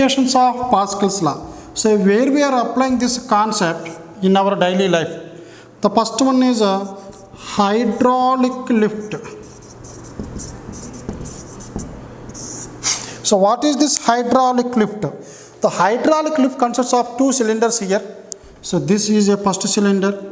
Applications of Pascal's law. So where we are applying this concept in our daily life. The first one is a hydraulic lift. So what is this hydraulic lift? The hydraulic lift consists of two cylinders here. So this is a first cylinder.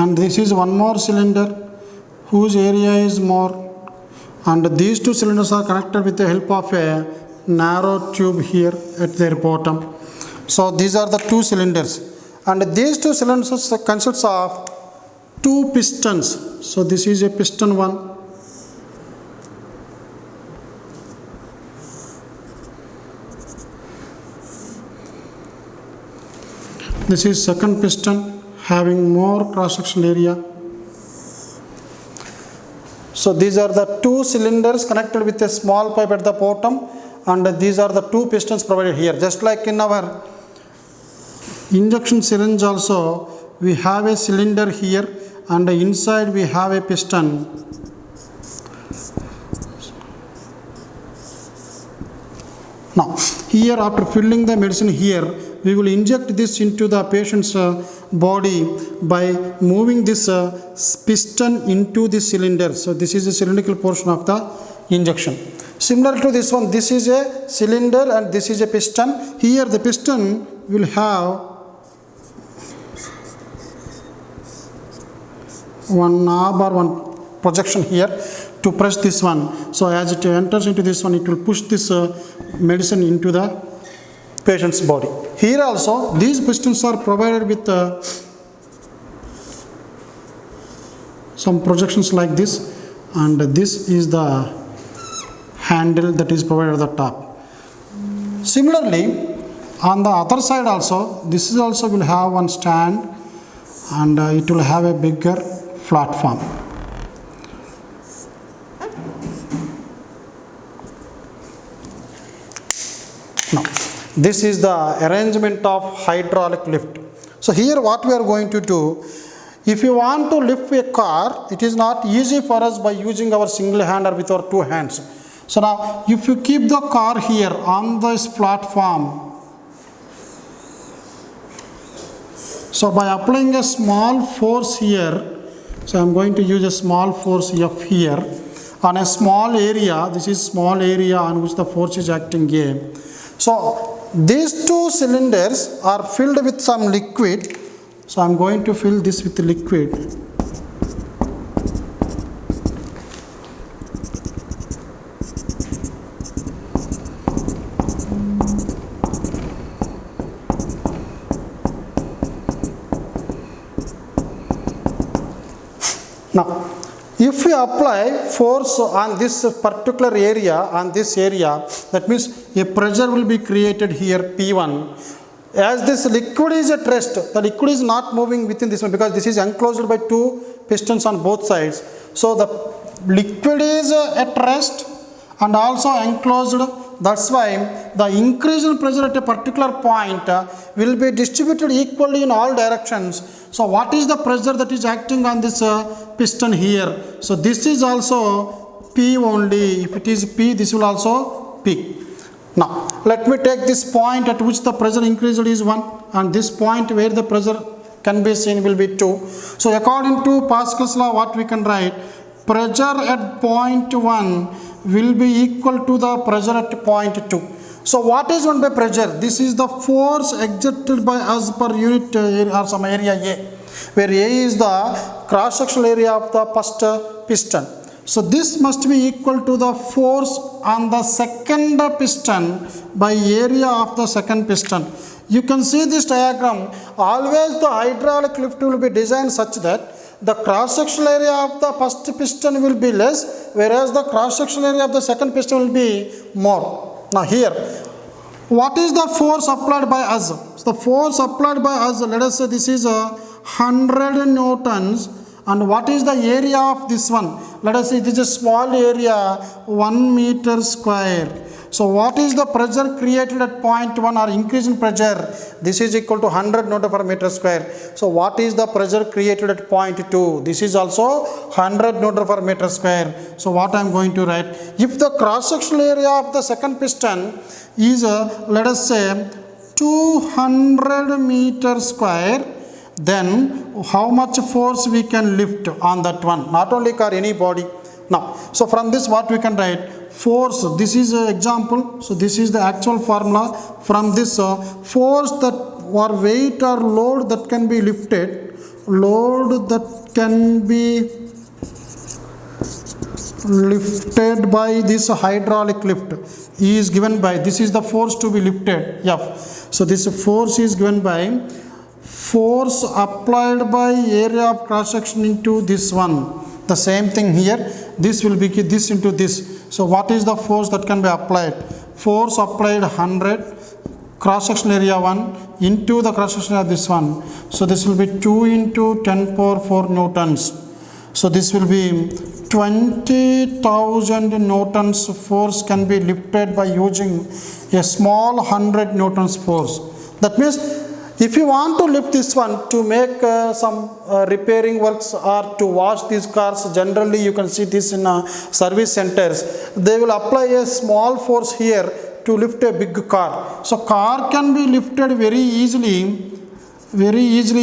And this is one more cylinder whose area is more, and these two cylinders are connected with the help of a narrow tube here at their bottom. So these are the two cylinders, and these two cylinders consists of two pistons. So this is a piston one, this is second piston having more cross-sectional area. So these are the two cylinders connected with a small pipe at the bottom, and these are the two pistons provided here. Just like in our injection syringe also, we have a cylinder here and inside we have a piston. Now here, after filling the medicine here, we will inject this into the patient's body by moving this piston into the cylinder. So this is the cylindrical portion of the injection. Similar to this one, this is a cylinder and this is a piston. Here the piston will have one knob or one projection here to press this one. So as it enters into this one, it will push this medicine into the patient's body. Here also these pistons are provided with some projections like this, and this is the handle that is provided at the top. Similarly, on the other side also, this is also will have one stand, and it will have a bigger platform. Now this is the arrangement of hydraulic lift. So here what we are going to do, if you want to lift a car, it is not easy for us by using our single hand or with our two hands. So now if you keep the car here on this platform, so by applying a small force here, so I am going to use a small force F here on a small area. This is small area on which the force is acting here. So these two cylinders are filled with some liquid. So I am going to fill this with liquid. Now if we apply force on this particular area, that means a pressure will be created here, P1. As this liquid is at rest, the liquid is not moving within this one because this is enclosed by two pistons on both sides. So the liquid is at rest and also enclosed. That's why the increase in pressure at a particular point will be distributed equally in all directions. So what is the pressure that is acting on this piston here? So this is also P only. If it is P, this will also P. Now let me take this point at which the pressure increased is 1, and this point where the pressure can be seen will be 2. So according to Pascal's law, what we can write, pressure at point 1 will be equal to the pressure at point 2. So what is meant by pressure? This is the force exerted by us per unit or some area A, where A is the cross-sectional area of the first piston. So this must be equal to the force on the second piston by area of the second piston. You can see this diagram. Always the hydraulic lift will be designed such that the cross-sectional area of the first piston will be less, whereas the cross-sectional area of the second piston will be more. Now here, what is the force applied by us? So the force applied by us, let us say this is 100 newtons, and what is the area of this one? Let us say it is a small area, 1 meter square. So what is the pressure created at point 1 or increase in pressure? This is equal to 100 Newton per meter square. So what is the pressure created at point 2? This is also 100 Newton per meter square. So what I am going to write? If the cross sectional area of the second piston is let us say 200 meter square, then how much force we can lift on that one? Not only car, any body. Now, so from this what we can write? Force, this is an example, so this is the actual formula. From this force that or weight or load that can be lifted, load that can be lifted by this hydraulic lift is given by, this is the force to be lifted, F. So this force is given by force applied by area of cross section into this one. The same thing here, this will be this into this. So what is the force that can be applied? Force applied 100 cross section area 1 into the cross section area this one. So this will be 2 into 10 power 4 newtons. So this will be 20,000 newtons force can be lifted by using a small 100 newtons force. That means if you want to lift this one to make some repairing works or to wash these cars, generally you can see this in service centers, they will apply a small force here to lift a big car. So car can be lifted very easily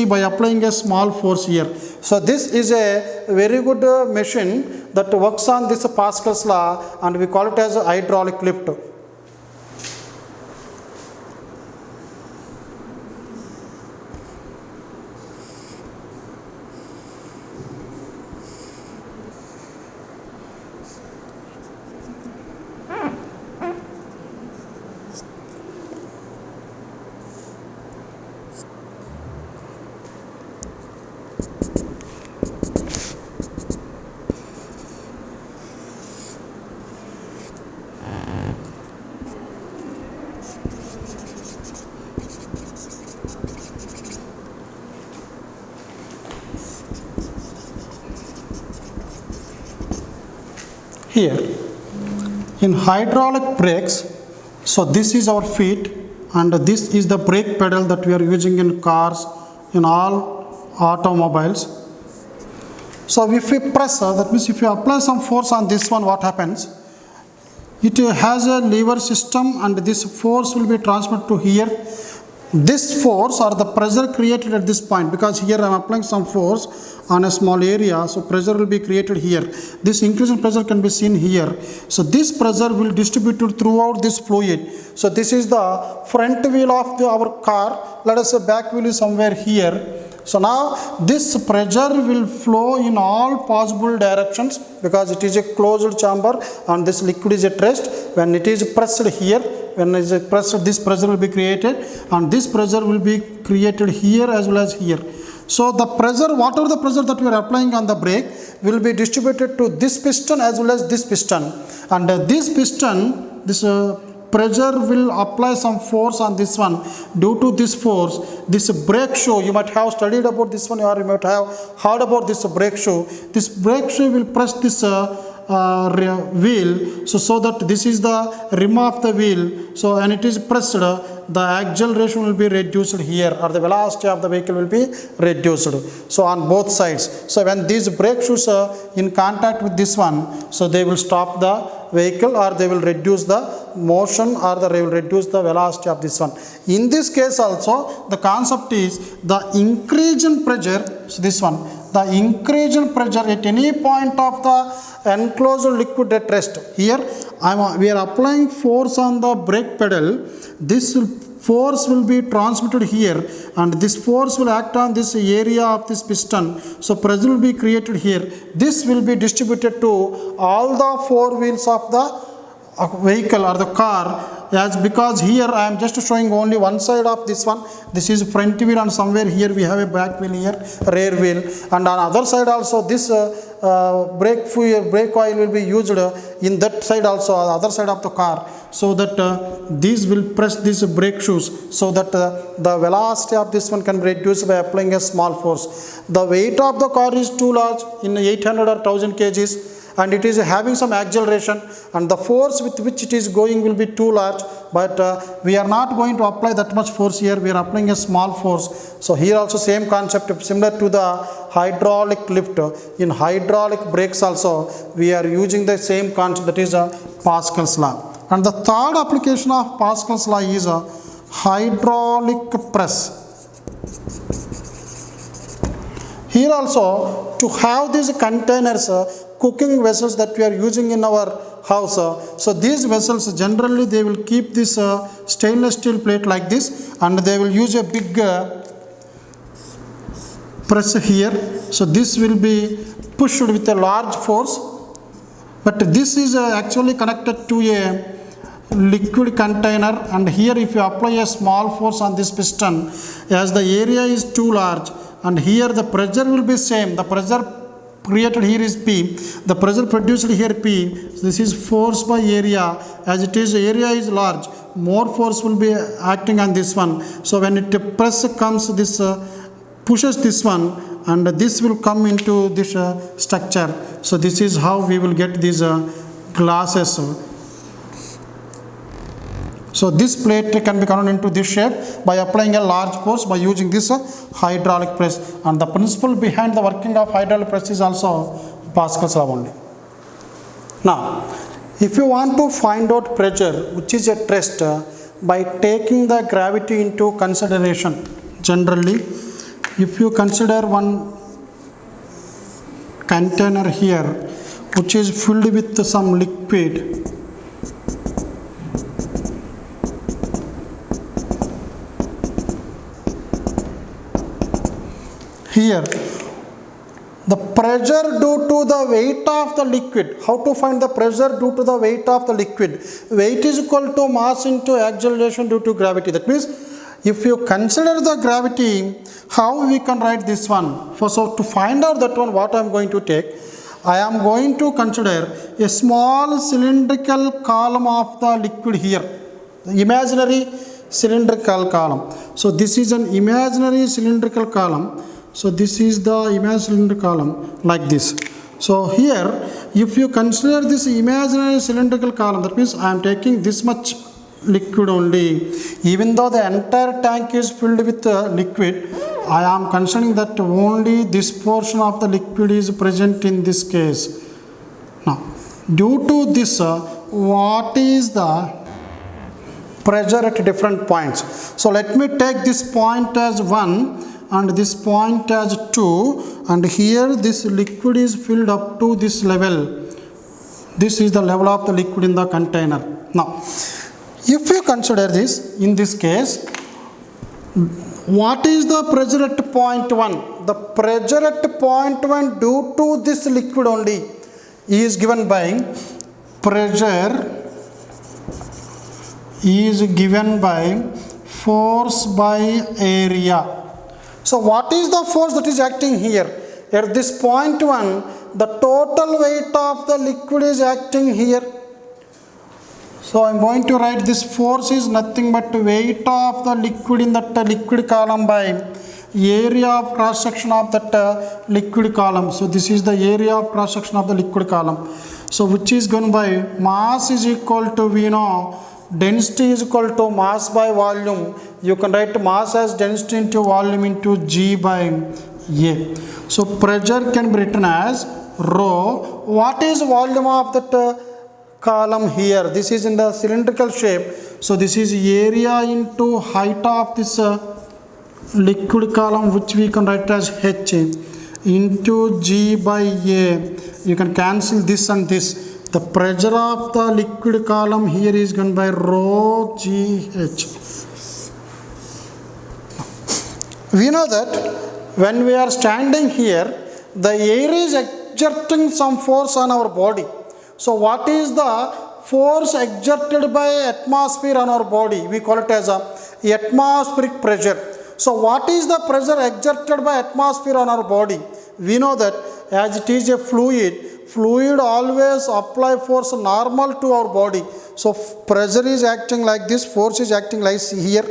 by applying a small force here. So this is a very good machine that works on this Pascal's law, and we call it as a hydraulic lift. Here in hydraulic brakes, so this is our feet and this is the brake pedal that we are using in cars, in all automobiles. So if we press, that means if you apply some force on this one, what happens? It has a lever system and this force will be transmitted to here. This force or the pressure created at this point, because here I am applying some force on a small area, so pressure will be created here. This increase in pressure can be seen here. So this pressure will distribute throughout this fluid. So this is the front wheel of our car. Let us say back wheel is somewhere here. So now this pressure will flow in all possible directions because it is a closed chamber and this liquid is at rest. When it is pressed here, when it is pressed, this pressure will be created and this pressure will be created here as well as here. So the pressure, whatever the pressure that we are applying on the brake will be distributed to this piston as well as this piston. And this piston, this pressure will apply some force on this one. Due to this force, this brake shoe, you might have studied about this one or you might have heard about this brake shoe. This brake shoe will press this wheel, so that this is the rim of the wheel. So when it is pressed, the acceleration will be reduced here, or the velocity of the vehicle will be reduced. So on both sides. So when these brake shoes are in contact with this one, so they will stop the vehicle or they will reduce the motion or they will reduce the velocity of this one. In this case also, the concept is the increase in pressure. So this one, the increase in pressure at any point of the enclosed liquid at rest. Here we are applying force on the brake pedal. This force will be transmitted here and this force will act on this area of this piston. So pressure will be created here. This will be distributed to all the four wheels of the vehicle or the car, as because here I am just showing only one side of this one. This is front wheel and somewhere here we have a back wheel here, rear wheel, and on other side also this brake oil will be used in that side also, on the other side of the car, so that these will press these brake shoes so that the velocity of this one can be reduced by applying a small force. The weight of the car is too large, in 800 or 1000 kgs, and it is having some acceleration, and the force with which it is going will be too large, but we are not going to apply that much force here, we are applying a small force. So here also same concept similar to the hydraulic lift. In hydraulic brakes also we are using the same concept, that is Pascal's law. And the third application of Pascal's law is hydraulic press. Here also, to have these containers, cooking vessels that we are using in our house, so these vessels generally they will keep this stainless steel plate like this, and they will use a big press here. So this will be pushed with a large force, but this is actually connected to a liquid container, and here if you apply a small force on this piston, as the area is too large, and here the pressure will be same, the pressure created here is P, the pressure produced here P, this is force by area, as it is area is large, more force will be acting on this one. So when it press comes, this pushes this one, and this will come into this structure. So this is how we will get these glasses. So this plate can be converted into this shape by applying a large force by using this hydraulic press, and the principle behind the working of hydraulic press is also Pascal's law only. Now, if you want to find out pressure which is at rest by taking the gravity into consideration, generally if you consider one container here which is filled with some liquid, here the pressure due to the weight of the liquid, how to find the pressure due to the weight of the liquid? Weight is equal to mass into acceleration due to gravity. That means if you consider the gravity, how we can write this one? So to find out that one, what I am going to take, I am going to consider a small cylindrical column of the liquid here, the imaginary cylindrical column. So this is an imaginary cylindrical column. So this is the imaginary cylindrical column like this. So here, if you consider this imaginary cylindrical column, that means I am taking this much liquid only. Even though the entire tank is filled with liquid, I am considering that only this portion of the liquid is present in this case. Now, due to this, what is the pressure at different points? So let me take this point as 1 and this point as 2, and here this liquid is filled up to this level. This is the level of the liquid in the container. Now, if you consider this, in this case, what is the pressure at point 1? The pressure at point 1 due to this liquid only is given by pressure is given by force by area. So what is the force that is acting here? At this point 1, the total weight of the liquid is acting here. So I am going to write this force is nothing but weight of the liquid in that liquid column by area of cross section of that liquid column. So this is the area of cross section of the liquid column. So which is given by mass is equal to, we know, density is equal to mass by volume. You can write mass as density into volume into G by A. So pressure can be written as rho. What is volume of that column here? This is in the cylindrical shape. So this is area into height of this liquid column, which we can write as H into G by A. You can cancel this and this. The pressure of the liquid column here is given by rho GH. We know that when we are standing here, the air is exerting some force on our body. So what is the force exerted by atmosphere on our body? We call it as atmospheric pressure. So what is the pressure exerted by atmosphere on our body? We know that as it is a fluid always apply force normal to our body. So pressure is acting like this, force is acting like here.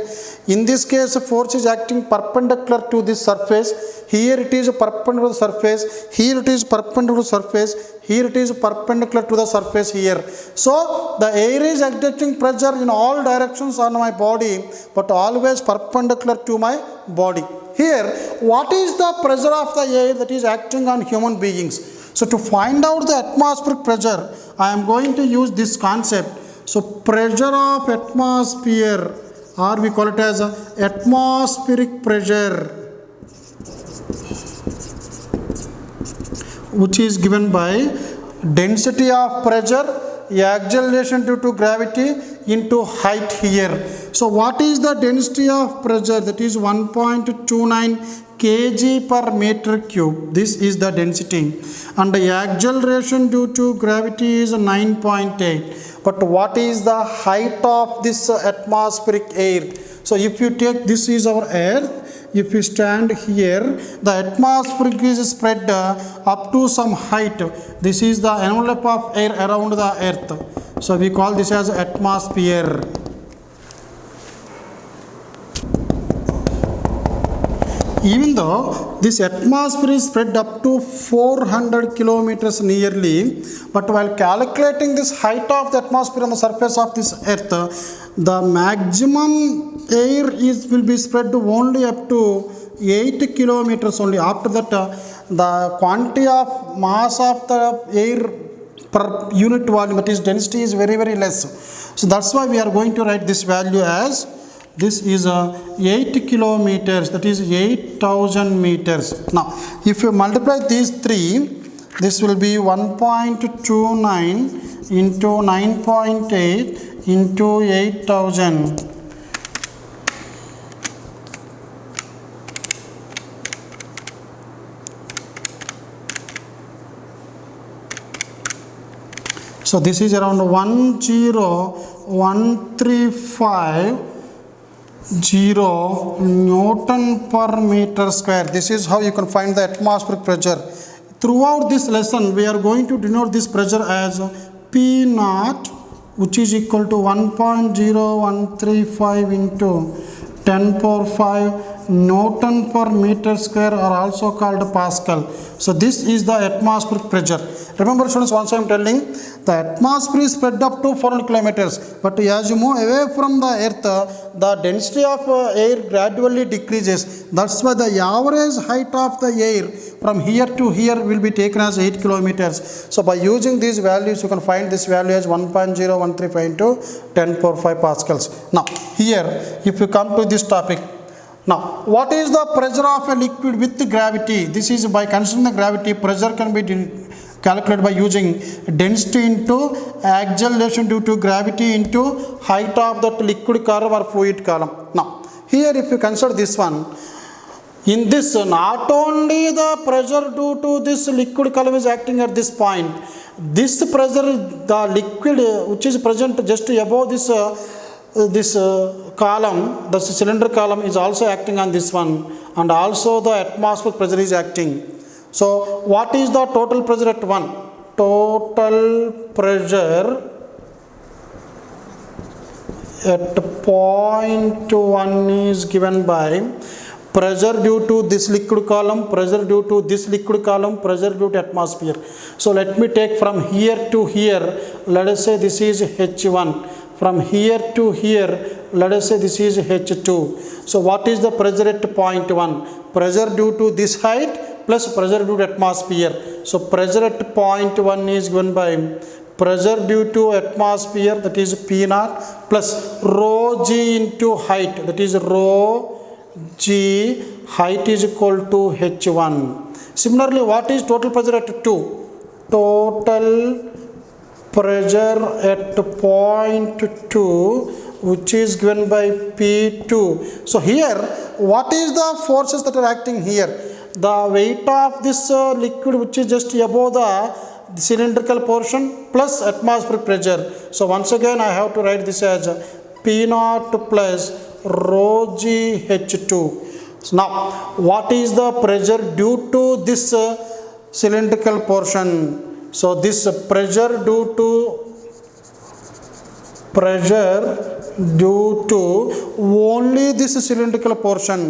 In this case, force is acting perpendicular to this surface. Here it is perpendicular to the surface. Here it is perpendicular to the surface. Here it is perpendicular to the surface here. So the air is exerting pressure in all directions on my body, but always perpendicular to my body. Here, what is the pressure of the air that is acting on human beings? So to find out the atmospheric pressure, I am going to use this concept. So pressure of atmosphere, or we call it as atmospheric pressure, which is given by density of pressure, acceleration due to gravity into height here. So what is the density of pressure? That is 1.29 kg per meter cube. This is the density. And the acceleration due to gravity is 9.8. But what is the height of this atmospheric air? So if you take, this is our earth. If you stand here, the atmosphere is spread up to some height. This is the envelope of air around the earth. So we call this as atmosphere. Even though this atmosphere is spread up to 400 kilometers nearly, but while calculating this height of the atmosphere on the surface of this earth, the maximum air will be spread only up to 8 kilometers only. After that, the quantity of mass of the air per unit volume, that is density, is very, very less. So that's why we are going to write this value as, this is 8 kilometers, that is 8,000 meters. Now, if you multiply these three, this will be 1.29 into 9.8 into 8,000. So this is around 10135 Newton per meter square. This is how you can find the atmospheric pressure. Throughout this lesson, we are going to denote this pressure as P naught, which is equal to 1.0135 into 10 power 5 Newton per meter square, or also called Pascal. So this is the atmospheric pressure. Remember students, once I am telling, the atmosphere is spread up to 400 kilometers, but as you move away from the earth, the density of air gradually decreases. That's why the average height of the air from here to here will be taken as 8 kilometers. So by using these values, you can find this value as 1.0135 into 10 power 5 pascals. Now here, if you come to this topic, now what is the pressure of a liquid with gravity? This is by considering the gravity, pressure can be calculated by using density into acceleration due to gravity into height of that liquid column or fluid column. Now here, if you consider this one, in this, not only the pressure due to this liquid column is acting at this point, this pressure, the liquid which is present just above this column, the cylinder column, is also acting on this one, and also the atmospheric pressure is acting. So what is the total pressure at 1? Total pressure at point 1 is given by pressure due to this liquid column, pressure due to this liquid column, pressure due to atmosphere. So let me take from here to here, let us say this is H1. From here to here, let us say this is H2. So what is the pressure at point 1? Pressure due to this height plus pressure due to atmosphere. So pressure at point 1 is given by pressure due to atmosphere, that is P naught, plus rho g into height, that is rho g, height is equal to H1. Similarly, what is total pressure at 2? Total pressure at point 2, which is given by P2. So here, what is the forces that are acting here? The weight of this liquid, which is just above the cylindrical portion, plus atmospheric pressure. So once again, I have to write this as P naught plus rho g H2. So now, what is the pressure due to this cylindrical portion? So this pressure due to pressure due to only this cylindrical portion.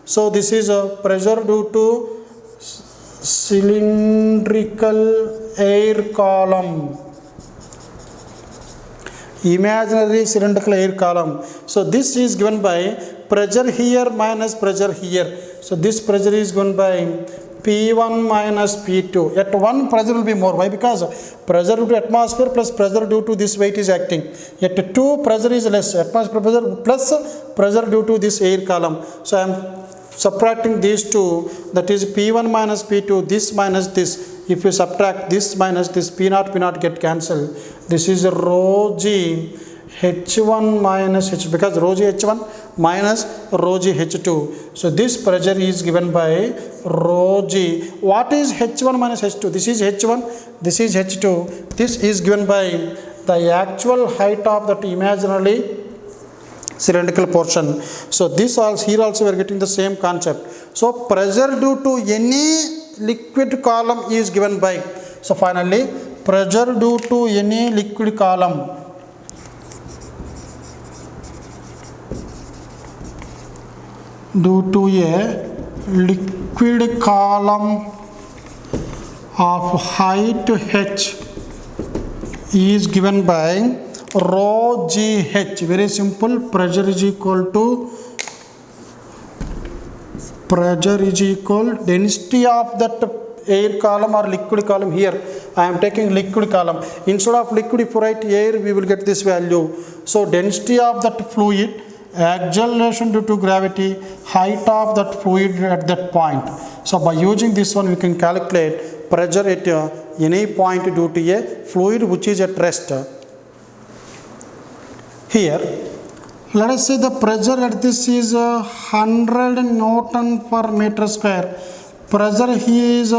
So this is a pressure due to cylindrical air column, imaginary cylindrical air column. So this is given by pressure here minus pressure here. So this pressure is given by P1 minus P2. At 1 pressure will be more. Why? Because pressure due to atmosphere plus pressure due to this weight is acting. At 2 pressure is less. Atmosphere pressure plus pressure due to this air column. So I am subtracting these two, that is P1 minus P2, this minus this. If you subtract this minus this, P0 get cancelled. This is rho G H1 minus H, because rho G H1 minus rho G H2. So this pressure is given by rho G. What is H1 minus H2? This is H1, this is H2. This is given by the actual height of that imaginary cylindrical portion. So this also, here also we are getting the same concept. So pressure due to any liquid column is given by, so finally pressure due to any liquid column due to a liquid column of height h is given by rho gh. Very simple. Pressure is equal density of that air column or liquid column. Here I am taking liquid column. Instead of liquid, if you write air, we will get this value. So density of that fluid, acceleration due to gravity, height of that fluid at that point. So by using this one, we can calculate pressure at any point due to a fluid which is at rest. Here, let us say the pressure at this is 100 Newton per meter square. Pressure here is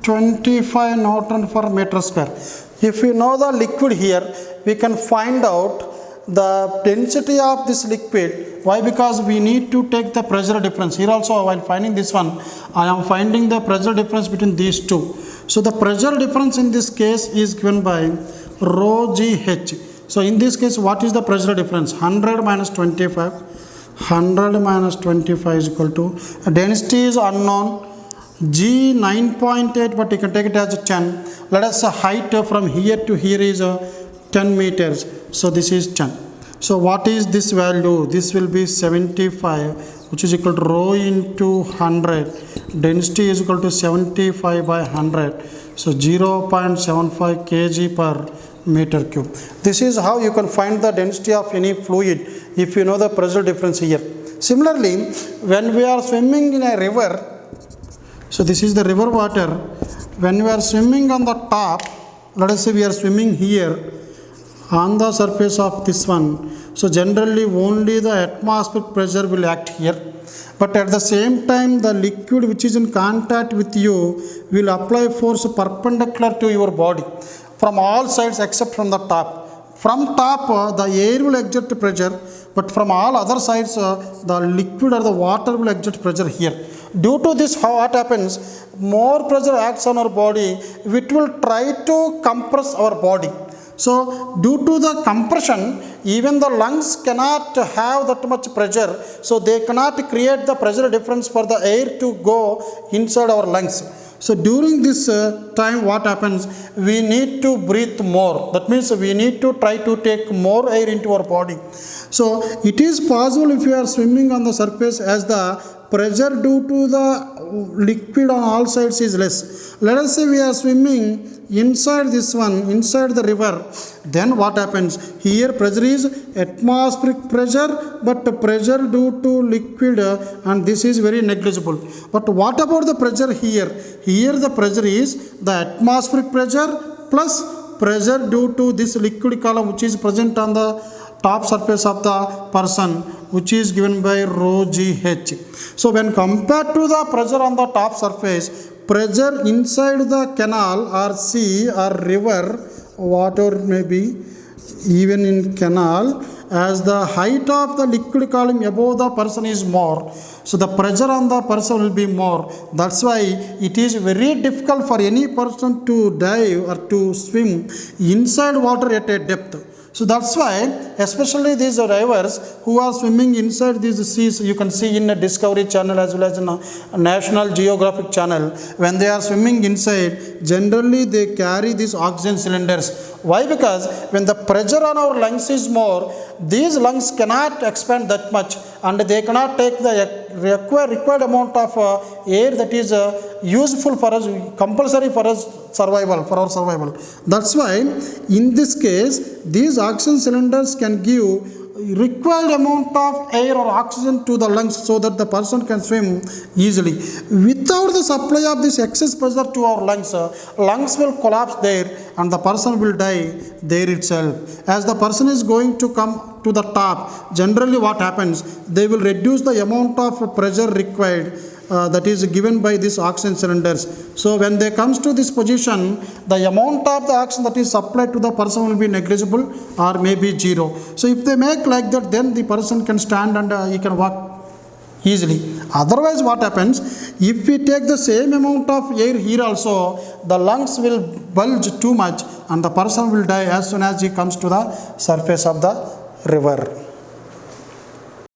25 Newton per meter square. If we know the liquid here, we can find out the density of this liquid. Why? Because we need to take the pressure difference. Here also, while finding this one, I am finding the pressure difference between these two. So the pressure difference in this case is given by rho GH. So in this case, what is the pressure difference? 100 minus 25. 100 minus 25 is equal to, density is unknown, G 9.8, but you can take it as 10. Let us say height from here to here is 10 meters. So this is 10. So what is this value? This will be 75, which is equal to rho into 100. Density is equal to 75 by 100. So 0.75 kg per meter cube. This is how you can find the density of any fluid if you know the pressure difference here. Similarly, when we are swimming in a river, so this is the river water. When we are swimming on the top, let us say we are swimming here on the surface of this one. So generally only the atmospheric pressure will act here. But at the same time, the liquid which is in contact with you will apply force perpendicular to your body from all sides except from the top. From top, the air will exert pressure, but from all other sides, the liquid or the water will exert pressure here. Due to this, what happens? More pressure acts on our body, which will try to compress our body. So due to the compression, even the lungs cannot have that much pressure, so they cannot create the pressure difference for the air to go inside our lungs. So during this time, what happens? We need to breathe more. That means we need to try to take more air into our body. So it is possible if you are swimming on the surface, as the pressure due to the liquid on all sides is less. Let us say we are swimming inside this one, inside the river. Then what happens? Here pressure is atmospheric pressure, but pressure due to liquid, and this is very negligible. But what about the pressure here? Here the pressure is the atmospheric pressure plus pressure due to this liquid column which is present on the top surface of the person, which is given by rho GH. So when compared to the pressure on the top surface, pressure inside the canal or sea or river, whatever it may be, even in canal, as the height of the liquid column above the person is more, so the pressure on the person will be more. That's why it is very difficult for any person to dive or to swim inside water at a depth. So that's why, especially these divers who are swimming inside these seas, you can see in a Discovery Channel as well as in a National Geographic Channel, when they are swimming inside, generally they carry these oxygen cylinders. Why? Because when the pressure on our lungs is more, these lungs cannot expand that much and they cannot take the required amount of air that is useful for us, compulsory for us survival, for our survival. That's why in this case these oxygen cylinders can give required amount of air or oxygen to the lungs so that the person can swim easily. Without the supply of this excess pressure to our lungs, lungs will collapse there and the person will die there itself. As the person is going to come to the top, generally what happens, they will reduce the amount of pressure required that is given by these oxygen cylinders. So when they comes to this position, the amount of the oxygen that is supplied to the person will be negligible or maybe zero. So if they make like that, then the person can stand and he can walk easily. Otherwise what happens, if we take the same amount of air here also, the lungs will bulge too much and the person will die as soon as he comes to the surface of the river.